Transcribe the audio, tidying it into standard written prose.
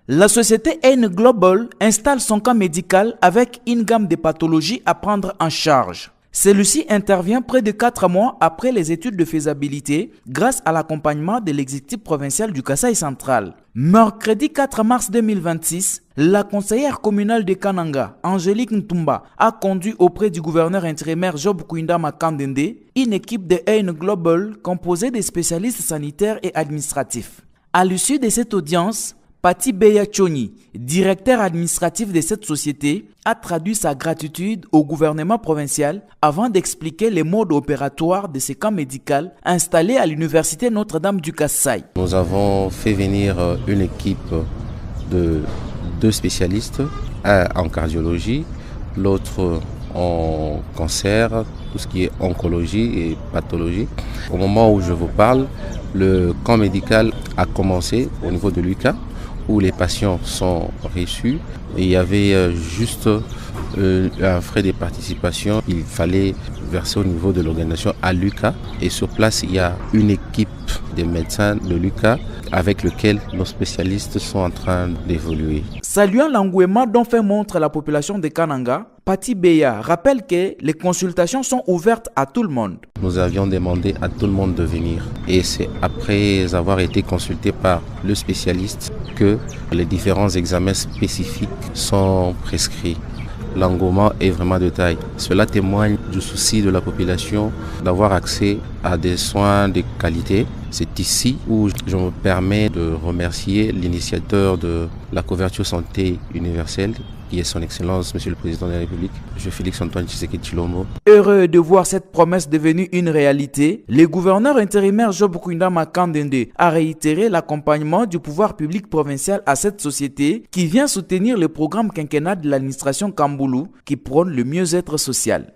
La société Ain Global installe son camp médical avec une gamme de pathologies à prendre en charge. Celui-ci intervient près de 4 mois après les études de faisabilité grâce à l'accompagnement de l'exécutif provincial du Kasaï central. Mercredi 4 mars 2026, la conseillère communale de Kananga, Angélique Ntumba, a conduit auprès du gouverneur intérimaire Job Kouindama Kandende une équipe de Ain Global composée de spécialistes sanitaires et administratifs. À l'issue de cette audience, Pati Beya Choni, directeur administratif de cette société, a traduit sa gratitude au gouvernement provincial avant d'expliquer les modes opératoires de ce camp médical installé à l'université Notre-Dame du Kasaï. Nous avons fait venir une équipe de 2 spécialistes, un en cardiologie, l'autre en cancer, tout ce qui est oncologie et pathologie. Au moment où je vous parle, le camp médical a commencé au niveau de l'UQA, où les patients sont reçus. Et il y avait juste un frais de participation. Il fallait verser au niveau de l'organisation à l'UQA. Et sur place, il y a une équipe de médecins de l'UQA avec lequel nos spécialistes sont en train d'évoluer. Saluant l'engouement dont fait montre la population de Kananga, Pati Beya rappelle que les consultations sont ouvertes à tout le monde. Nous avions demandé à tout le monde de venir et c'est après avoir été consulté par le spécialiste que les différents examens spécifiques sont prescrits. L'engouement est vraiment de taille. Cela témoigne du souci de la population d'avoir accès à des soins de qualité. C'est ici où je me permets de remercier l'initiateur de la couverture santé universelle, qui est son Excellence, Monsieur le Président de la République, M. Félix-Antoine Tshisekedi Tshilombo. Heureux de voir cette promesse devenue une réalité, le gouverneur intérimaire Job Kouindama Kandende a réitéré l'accompagnement du pouvoir public provincial à cette société qui vient soutenir le programme quinquennal de l'administration Kamboulou qui prône le mieux-être social.